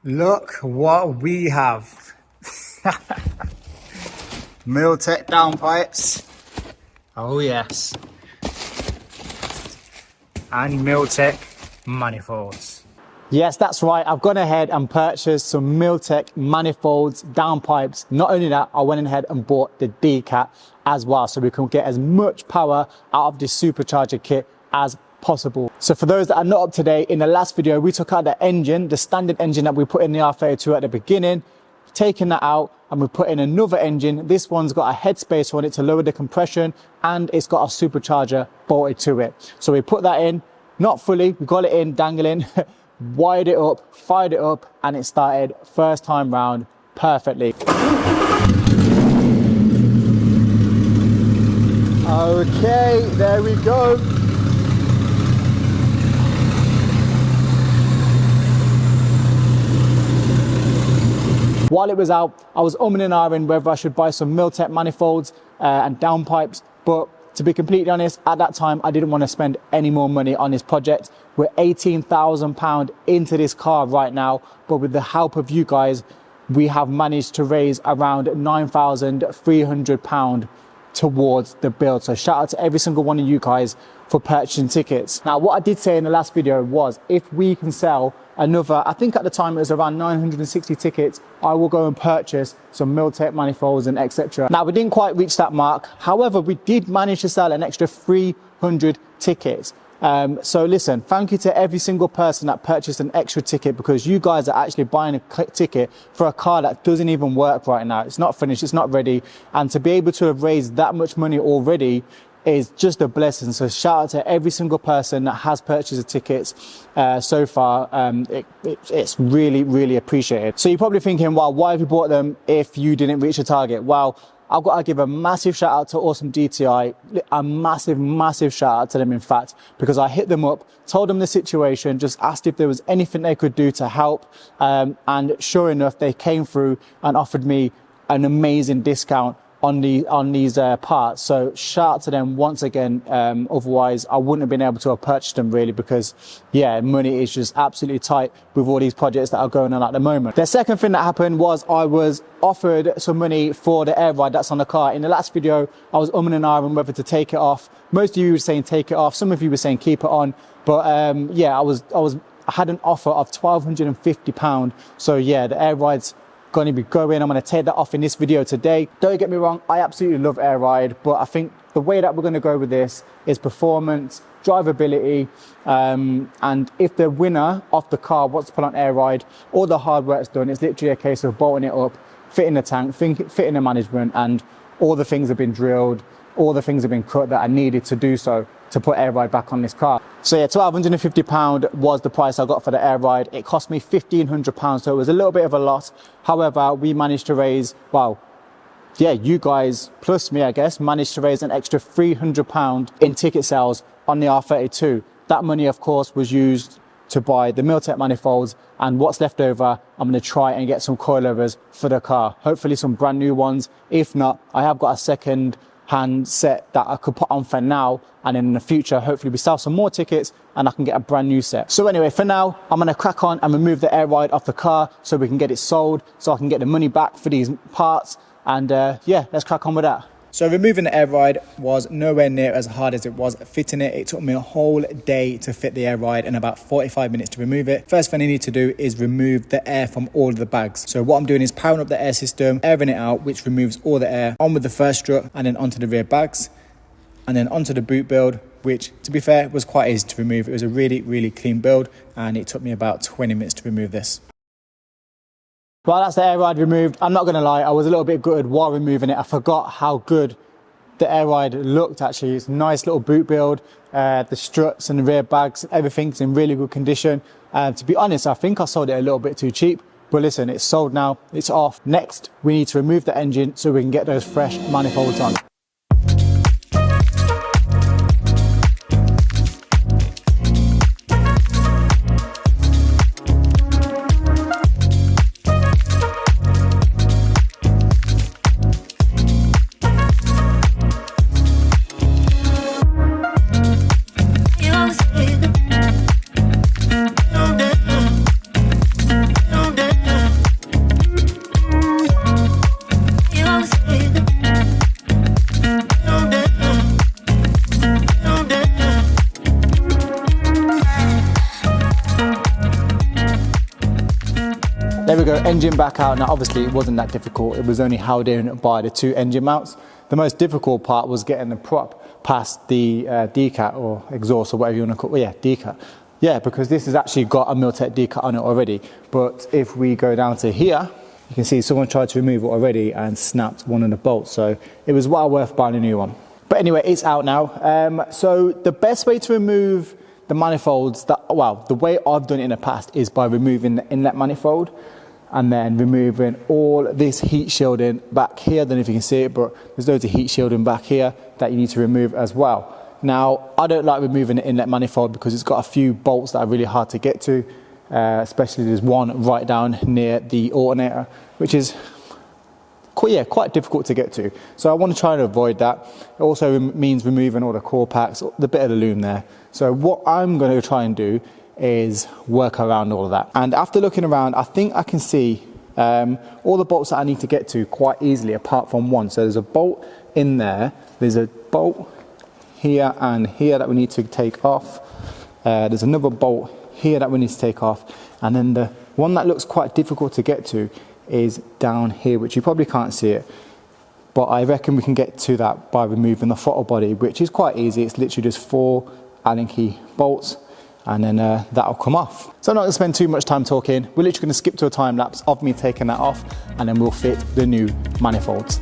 Look what we have. MILLTEK downpipes. Oh yes. And MILLTEK manifolds. Yes, that's right. I've gone ahead and purchased some MILLTEK manifolds, downpipes. Not only that, I went ahead and bought the D-cap as well, so we can get as much power out of this supercharger kit as possible. So for those that are not up to date, in the last video, we took out the engine, the standard engine that we put in the R32 at the beginning, taking that out, and we put in another engine. This one's got a headspace on it to lower the compression, and it's got a supercharger bolted to it. So we put that in, not fully, we got it in dangling, wired it up, fired it up, and it started first time round perfectly. Okay, there we go. While it was out, I was umming and ahhing whether I should buy some MILLTEK manifolds and downpipes, but to be completely honest, at that time, I didn't want to spend any more money on this project. We're £18,000 into this car right now, but with the help of you guys, we have managed to raise around £9,300 towards the build. So shout out to every single one of you guys for purchasing tickets. Now, what I did say in the last video was if we can sell another, I think at the time it was around 960 tickets, I will go and purchase some MILLTEK manifolds and etc. Now, we didn't quite reach that mark. However, we did manage to sell an extra 300 tickets. So listen, thank you to every single person that purchased an extra ticket, because you guys are actually buying a ticket for a car that doesn't even work right now. It's not finished, it's not ready. And to be able to have raised that much money already is just a blessing. So shout out to every single person that has purchased the tickets so far. It's really, really appreciated. So you're probably thinking, well, why have you bought them if you didn't reach your target? Well, I've got to give a massive shout out to Awesome DTI, a massive shout out to them, in fact, because I hit them up, told them the situation, just asked if there was anything they could do to help. And sure enough, they came through and offered me an amazing discount on these parts. So shout out to them once again. Otherwise I wouldn't have been able to have purchased them, really, because yeah, money is just absolutely tight with all these projects that are going on at the moment. The second thing that happened was I was offered some money for the air ride that's on the car. In the last video, I was umming and ahhing whether to take it off. Most of you were saying take it off, some of you were saying keep it on, but yeah, I had an offer of £1,250. So yeah, the air ride's going to be going. I'm going to take that off in this video today. Don't get me wrong, I absolutely love air ride, but I think the way that we're going to go with this is performance, drivability, and if the winner of the car wants to put on air ride, all the hard work's done. It's literally a case of bolting it up, fitting the tank, fitting the management, and all the things have been drilled, all the things have been cut that I needed to do so to put air ride back on this car. So yeah, £1,250 was the price I got for the air ride. It cost me £1,500, so it was a little bit of a loss. However, we managed to raise, well, yeah, you guys plus me, I guess, managed to raise an extra £300 in ticket sales on the R32. That money, of course, was used to buy the MILLTEK manifolds, and what's left over, I'm going to try and get some coilovers for the car. Hopefully some brand new ones. If not, I have got a second hand set that I could put on for now, and in the future hopefully we sell some more tickets and I can get a brand new set. So anyway, for now I'm going to crack on and remove the air ride off the car so we can get it sold, so I can get the money back for these parts, and yeah, let's crack on with that. So removing the air ride was nowhere near as hard as it was fitting it. It took me a whole day to fit the air ride and about 45 minutes to remove it. First thing I need to do is remove the air from all of the bags. So what I'm doing is powering up the air system, airing it out, which removes all the air, on with the first strut and then onto the rear bags, and then onto the boot build, which, to be fair, was quite easy to remove. It was a really, really clean build, and it took me about 20 minutes to remove this. Well, that's the air ride removed. I'm not going to lie, I was a little bit gutted while removing it. I forgot how good the air ride looked, actually. It's a nice little boot build. The struts and the rear bags, everything's in really good condition. To be honest, I think I sold it a little bit too cheap. But listen, it's sold now, it's off. Next, we need to remove the engine so we can get those fresh manifolds on. There we go, engine back out. Now obviously it wasn't that difficult, it was only held in by the 2 engine mounts. The most difficult part was getting the prop past the decat or exhaust or whatever you want to call it. Yeah, decat. Yeah, because this has actually got a MILLTEK decat on it already. But if we go down to here, you can see someone tried to remove it already and snapped one of the bolts. So it was well worth buying a new one. But anyway, it's out now. So the best way to remove the manifolds, the way I've done it in the past is by removing the inlet manifold and then removing all this heat shielding back here. I don't know if you can see it, but there's loads of heat shielding back here that you need to remove as well. Now, I don't like removing the inlet manifold because it's got a few bolts that are really hard to get to, especially there's one right down near the alternator, which is quite difficult to get to. So I want to try and avoid that. It also means removing all the core packs, the bit of the loom there. So what I'm going to try and do is work around all of that. And after looking around, I think I can see all the bolts that I need to get to quite easily apart from one. So there's a bolt in there, there's a bolt here and here that we need to take off. There's another bolt here that we need to take off. And then the one that looks quite difficult to get to is down here, which you probably can't see it. But I reckon we can get to that by removing the throttle body, which is quite easy. It's literally just 4 Allen key bolts and then that'll come off. So I'm not going to spend too much time talking. We're literally going to skip to a time lapse of me taking that off and then we'll fit the new manifolds.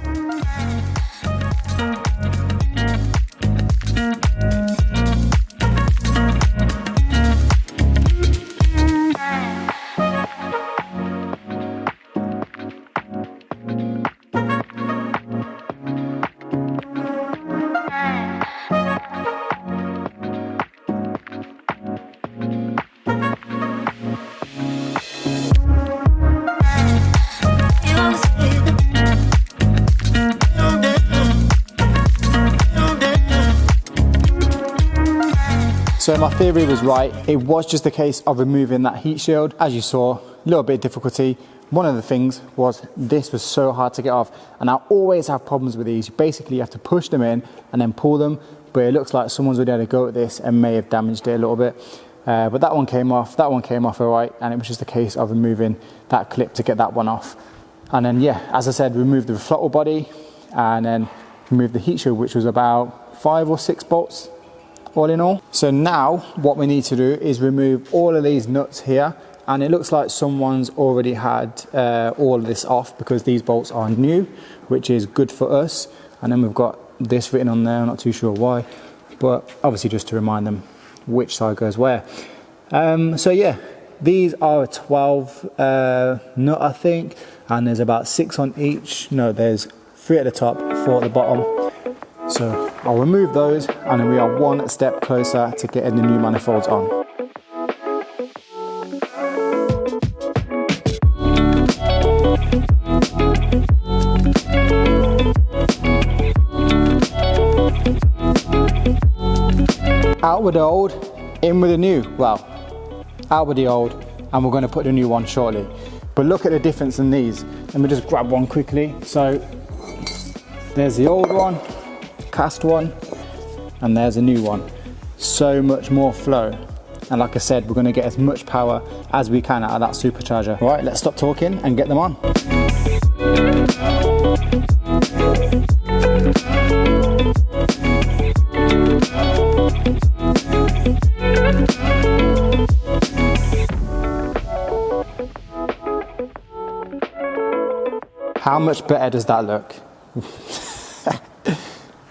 So my theory was right. It was just a case of removing that heat shield. As you saw, a little bit of difficulty. One of the things was this was so hard to get off, and I always have problems with these. Basically, you have to push them in and then pull them, but it looks like someone's already had a go at this and may have damaged it a little bit. But that one came off all right, and it was just a case of removing that clip to get that one off. And then, yeah, as I said, remove the throttle body and then remove the heat shield, which was about 5 or 6 bolts all in all. So now what we need to do is remove all of these nuts here, and it looks like someone's already had all of this off because these bolts are new, which is good for us. And then we've got this written on there, I'm not too sure why, but obviously just to remind them which side goes where. So yeah, these are a 12 nut, I think, and there's about 6 on each. No, there's 3 at the top, 4 at the bottom. So I'll remove those and then we are one step closer to getting the new manifolds on. Out with the old, in with the new. Well, out with the old and we're going to put the new one shortly. But look at the difference in these. Let me just grab one quickly. So there's the old one, cast one, and there's a new one. So much more flow, and like I said, we're going to get as much power as we can out of that supercharger. Right, let's stop talking and get them on. How much better does that look?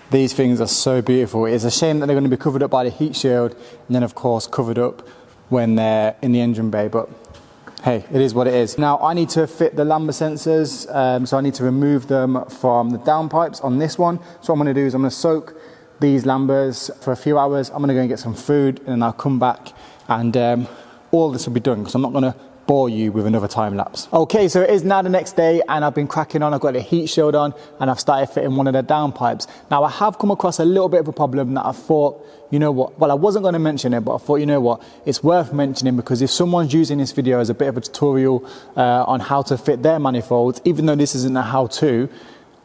These things are so beautiful. It's a shame that they're going to be covered up by the heat shield and then of course covered up when they're in the engine bay, but hey, it is what it is. Now I need to fit the lambda sensors, so I need to remove them from the downpipes on this one. So what I'm going to do is I'm going to soak these lambdas for a few hours. I'm going to go and get some food and then I'll come back and all this will be done because I'm not going to bore you with another time lapse. Okay, so it is now the next day and I've been cracking on. I've got the heat shield on and I've started fitting one of the downpipes. Now I have come across a little bit of a problem that I thought, you know what, well I wasn't going to mention it, but I thought, you know what, it's worth mentioning because if someone's using this video as a bit of a tutorial on how to fit their manifolds, even though this isn't a how-to,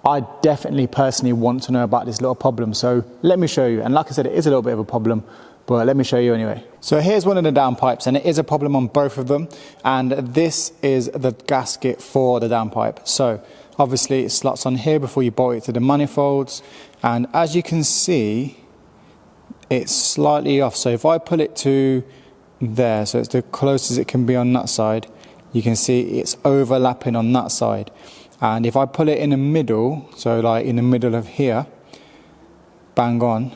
I definitely personally want to know about this little problem. So let me show you. And like I said, it is a little bit of a problem, but let me show you anyway. So here's one of the downpipes, and it is a problem on both of them, and this is the gasket for the downpipe. So obviously it slots on here before you bolt it to the manifolds, and as you can see, it's slightly off. So if I pull it to there, so it's the closest it can be on that side, you can see it's overlapping on that side. And if I pull it in the middle, so like in the middle of here, bang on,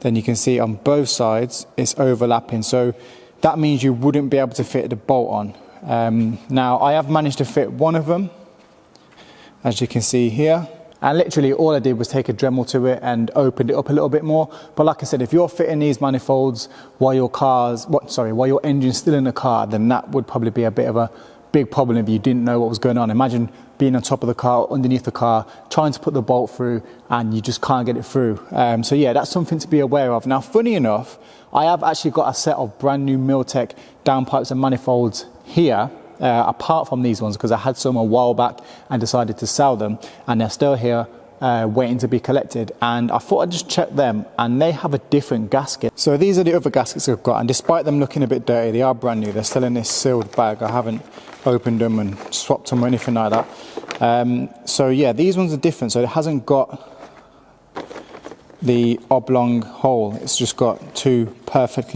then you can see on both sides it's overlapping. So that means you wouldn't be able to fit the bolt on. Now I have managed to fit one of them, as you can see here. And literally all I did was take a Dremel to it and opened it up a little bit more. But like I said, if you're fitting these manifolds while while your engine's still in the car, then that would probably be a bit of a big problem if you didn't know what was going on. Imagine being on top of the car, underneath the car, trying to put the bolt through, and you just can't get it through. So yeah, that's something to be aware of. Now, funny enough, I have actually got a set of brand new MILLTEK downpipes and manifolds here, apart from these ones, because I had some a while back and decided to sell them, and they're still here waiting to be collected. And I thought I'd just check them, and they have a different gasket. So these are the other gaskets I've got, and despite them looking a bit dirty, they are brand new. They're still in this sealed bag. I haven't opened them and swapped them or anything like that. So yeah, these ones are different. So it hasn't got the oblong hole, it's just got two perfect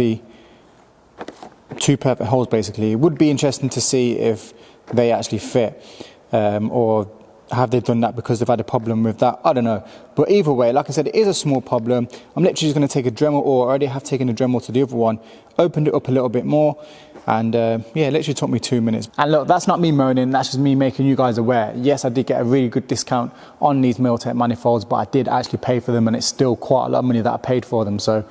holes basically. It would be interesting to see if they actually fit, or have they done that because they've had a problem with that? I don't know. But either way, like I said, it is a small problem. I'm literally just going to take a Dremel, or I already have taken a Dremel to the other one, opened it up a little bit more, and yeah, it literally took me 2 minutes. And look, that's not me moaning, that's just me making you guys aware. Yes, I did get a really good discount on these MILLTEK manifolds, but I did actually pay for them, and it's still quite a lot of money that I paid for them. So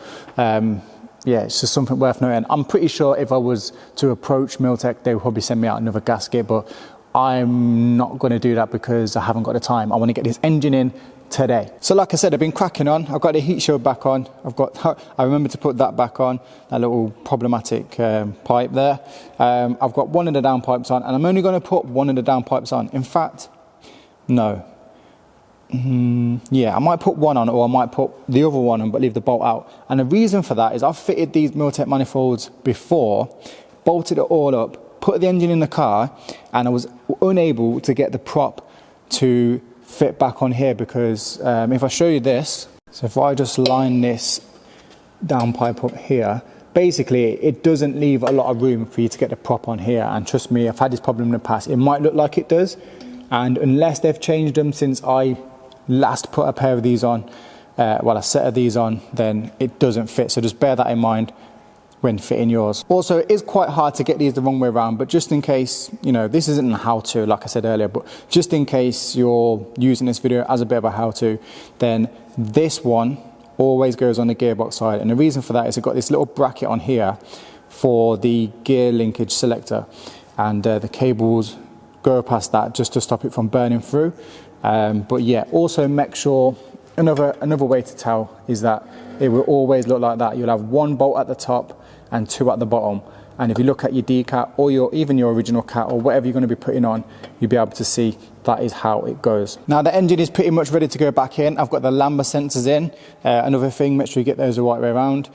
yeah, it's just something worth noting. I'm pretty sure if I was to approach MILLTEK, they would probably send me out another gasket, but I'm not going to do that because I haven't got the time. I want to get this engine in today. So like I said, I've been cracking on. I've got the heat shield back on. I remember to put that back on, that little problematic pipe there. I've got one of the downpipes on, and I'm only going to put one of the downpipes on. In fact, no. Yeah, I might put one on, or I might put the other one on but leave the bolt out. And the reason for that is I've fitted these MILLTEK manifolds before, bolted it all up, put the engine in the car, and I was unable to get the prop to fit back on here because if I show you this, so if I just line this downpipe up here, basically it doesn't leave a lot of room for you to get the prop on here. And trust me, I've had this problem in the past. It might look like it does, and unless they've changed them since I last put a pair of these on, well, a set of these on, then it doesn't fit. So just bear that in mind when fitting yours. Also, it is quite hard to get these the wrong way around, but just in case, you know, this isn't a how-to, like I said earlier, but just in case you're using this video as a bit of a how-to, then this one always goes on the gearbox side. And the reason for that is I've got this little bracket on here for the gear linkage selector, and the cables go past that just to stop it from burning through. But yeah, also make sure, another way to tell is that it will always look like that. You'll have one bolt at the top and two at the bottom. And if you look at your D cat, or even your original cat, or whatever you're going to be putting on, you'll be able to see that is how it goes. Now the engine is pretty much ready to go back in. I've got the lambda sensors in. Another thing, make sure you get those the right way around.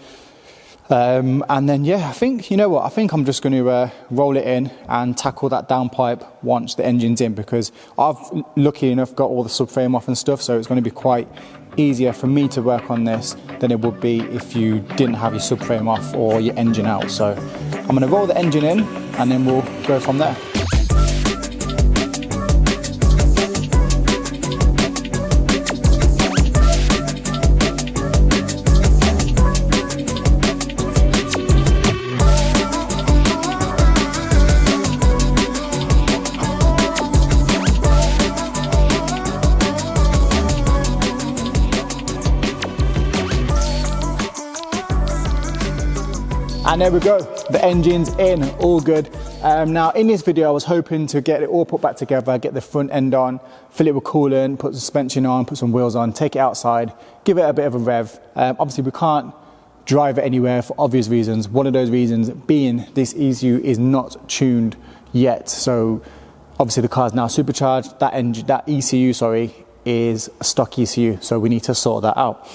And then yeah, I think, you know what, I think I'm just going to roll it in and tackle that downpipe once the engine's in, because I've, lucky enough, got all the subframe off and stuff, so it's going to be quite easier for me to work on this than it would be if you didn't have your subframe off or your engine out. So I'm going to roll the engine in, and then we'll go from there. And there we go, the engine's in, all good. Now in this video I was hoping to get it all put back together, get the front end on, fill it with coolant, put suspension on, put some wheels on, take it outside, give it a bit of a rev. Obviously we can't drive it anywhere for obvious reasons. One of those reasons being this ECU is not tuned yet. So obviously the car is now supercharged, that ECU, sorry, is a stock ECU, so we need to sort that out.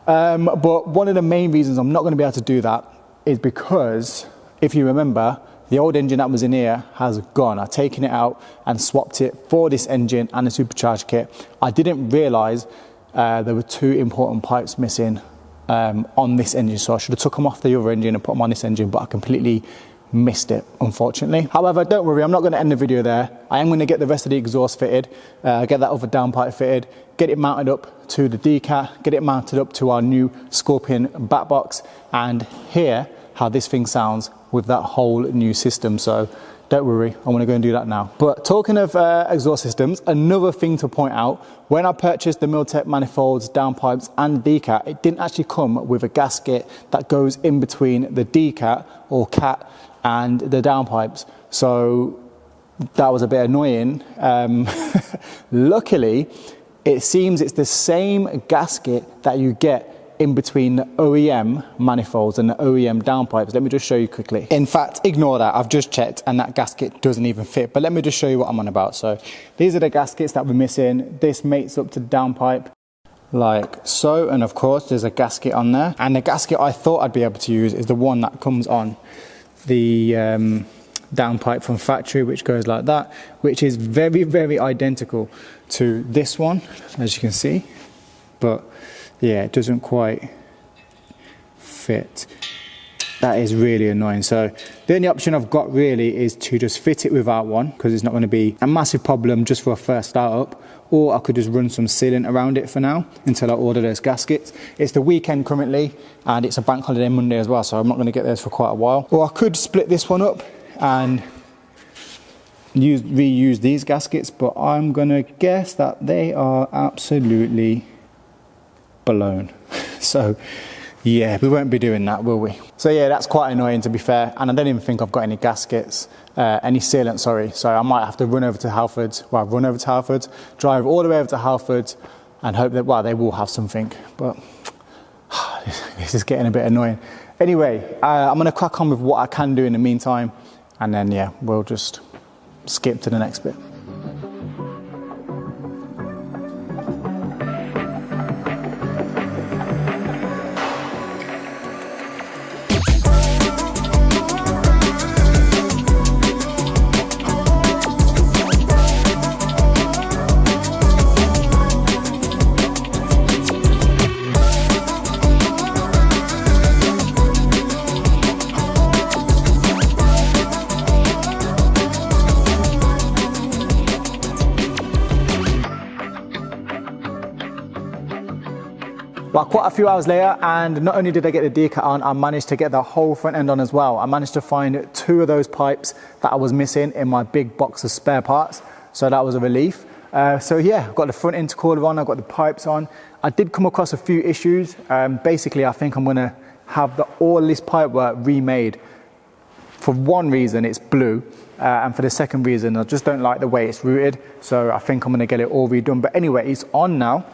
But one of the main reasons I'm not going to be able to do that is because, if you remember, the old engine that was in here has gone. I've taken it out and swapped it for this engine and the supercharged kit. I didn't realise there were two important pipes missing on this engine, so I should have took them off the other engine and put them on this engine, but I completely missed it, unfortunately. However, don't worry, I'm not going to end the video there. I am going to get the rest of the exhaust fitted, get that other downpipe fitted, get it mounted up to the decat, get it mounted up to our new Scorpion back box, and hear how this thing sounds with that whole new system. So don't worry, I'm going to go and do that now. But talking of exhaust systems, another thing to point out, when I purchased the MILLTEK manifolds, downpipes and decat, it didn't actually come with a gasket that goes in between the decat or cat and the downpipes. So that was a bit annoying. Luckily, it seems it's the same gasket that you get in between the OEM manifolds and the OEM downpipes. Let me just show you quickly. In fact, ignore that, I've just checked and that gasket doesn't even fit, but let me just show you what I'm on about. So these are the gaskets that we're missing. This mates up to the downpipe like so, and of course there's a gasket on there, and the gasket I thought I'd be able to use is the one that comes on the downpipe from factory, which goes like that, which is very, very identical to this one, as you can see, but yeah, it doesn't quite fit. That is really annoying. So the only option I've got really is to just fit it without one, because it's not going to be a massive problem just for a first startup, or I could just run some sealant around it for now until I order those gaskets. It's the weekend currently and it's a bank holiday Monday as well, so I'm not going to get those for quite a while. Or I could split this one up and reuse these gaskets, but I'm going to guess that they are absolutely blown. So yeah, we won't be doing that, will we? So yeah, that's quite annoying, to be fair, and I don't even think I've got any gaskets, any sealant, sorry, so I might have to run over to Halfords, drive all the way over to Halfords and hope that, well, they will have something, but this is getting a bit annoying. Anyway, I'm going to crack on with what I can do in the meantime, and then yeah, we'll just skip to the next bit. Well, quite a few hours later, and not only did I get the decat on, I managed to get the whole front end on as well. I managed to find two of those pipes that I was missing in my big box of spare parts, so that was a relief. So yeah, I've got the front intercooler on, I've got the pipes on. I did come across a few issues. Basically, I think I'm going to have all this pipework remade. For one reason, it's blue, and for the second reason, I just don't like the way it's routed, so I think I'm going to get it all redone. But anyway, it's on now.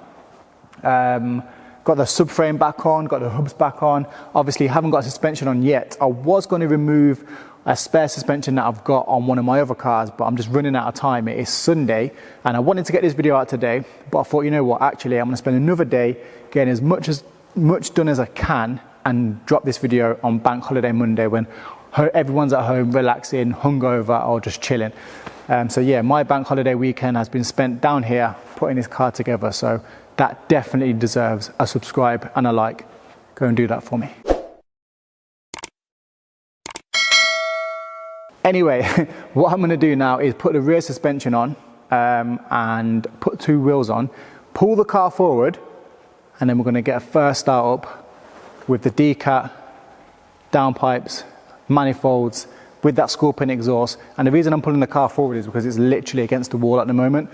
Got the subframe back on, got the hubs back on. Obviously haven't got suspension on yet. I was going to remove a spare suspension that I've got on one of my other cars, but I'm just running out of time. It is Sunday and I wanted to get this video out today, but I thought, you know what, actually I'm going to spend another day getting as much done as I can and drop this video on Bank Holiday Monday when everyone's at home relaxing, hungover or just chilling. So yeah, my Bank Holiday weekend has been spent down here putting this car together, so that definitely deserves a subscribe and a like. Go and do that for me. Anyway, what I'm going to do now is put the rear suspension on and put two wheels on, pull the car forward, and then we're going to get a first start up with the decat, downpipes, manifolds, with that Scorpion exhaust. And the reason I'm pulling the car forward is because it's literally against the wall at the moment.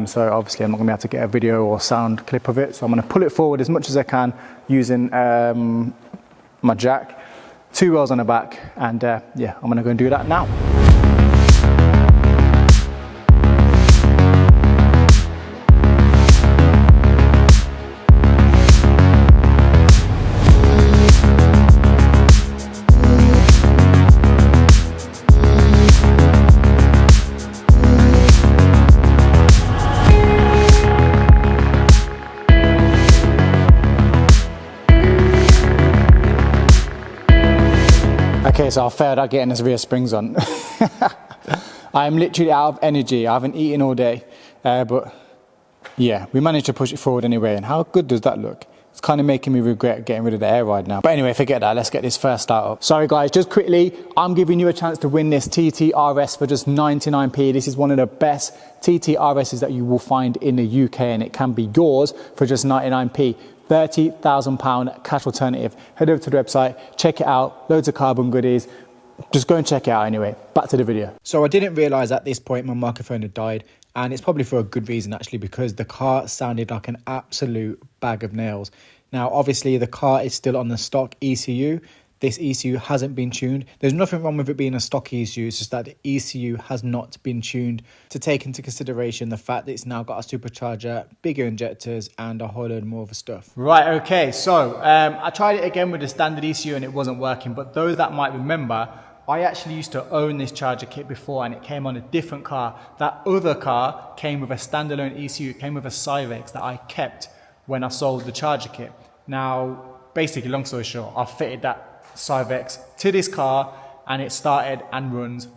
So obviously I'm not going to be able to get a video or sound clip of it. So I'm going to pull it forward as much as I can using my jack, two wheels on the back, and yeah, I'm going to go and do that now. Okay, so I failed at getting this rear springs on. I'm literally out of energy. I haven't eaten all day, but yeah, we managed to push it forward anyway. And how good does that look? It's kind of making me regret getting rid of the air ride now. But anyway, forget that. Let's get this first start up. Sorry guys, just quickly, I'm giving you a chance to win this TTRS for just 99p. This is one of the best TTRSs that you will find in the UK, and it can be yours for just 99p. £30,000 cash alternative. Head over to the website, check it out. Loads of carbon goodies. Just go and check it out anyway. Back to the video. So I didn't realise at this point my microphone had died, and it's probably for a good reason actually, because the car sounded like an absolute bag of nails. Now obviously the car is still on the stock ECU. This ECU hasn't been tuned. There's nothing wrong with it being a stock ECU, it's just that the ECU has not been tuned to take into consideration the fact that it's now got a supercharger, bigger injectors, and a whole load more of stuff. Right, okay, so I tried it again with the standard ECU and it wasn't working, but those that might remember, I actually used to own this charger kit before, and it came on a different car. That other car came with a standalone ECU, it came with a Cyvex that I kept when I sold the charger kit. Now, basically, long story short, I fitted that Cyvex to this car and it started and runs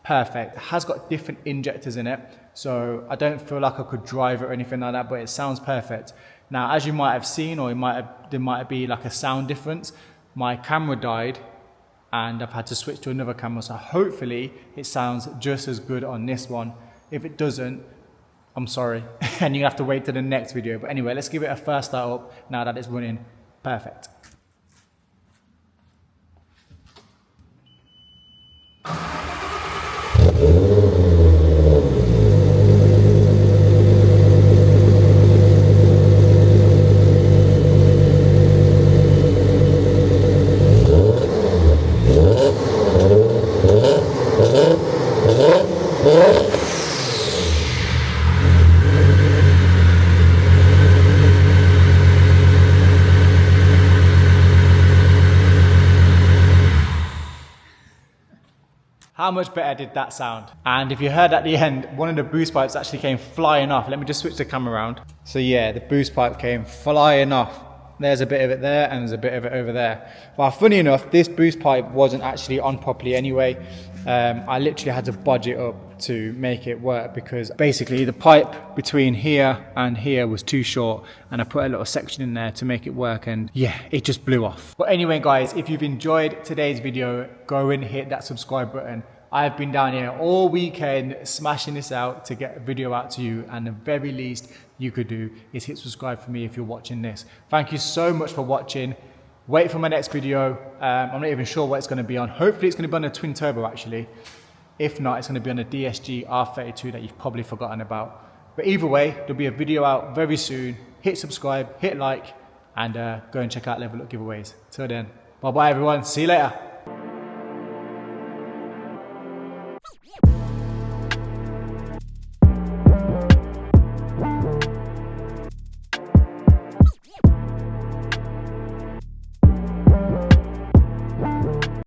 perfect. It has got different injectors in it, so I don't feel like I could drive it or anything like that, but it sounds perfect. Now, as you might have seen, or there might be like a sound difference, my camera died and I've had to switch to another camera, so hopefully it sounds just as good on this one. If it doesn't, I'm sorry, and you have to wait to the next video. But anyway, let's give it a first start up now that it's running perfect. How much better did that sound? And if you heard at the end, one of the boost pipes actually came flying off. Let me just switch the camera around. So yeah, the boost pipe came flying off. There's a bit of it there and there's a bit of it over there. Well, funny enough, this boost pipe wasn't actually on properly anyway. I literally had to budge it up to make it work, because basically the pipe between here and here was too short, and I put a little section in there to make it work, and yeah, it just blew off. But anyway guys, if you've enjoyed today's video, go and hit that subscribe button. I've been down here all weekend smashing this out to get a video out to you, and the very least you could do is hit subscribe for me if you're watching this. Thank you so much for watching. Wait for my next video. I'm not even sure what it's going to be on. Hopefully it's going to be on a twin turbo actually. If not, it's going to be on a DSG R32 that you've probably forgotten about. But either way, there'll be a video out very soon. Hit subscribe, hit like, and go and check out Level Up giveaways. Till then, bye bye everyone. See you later.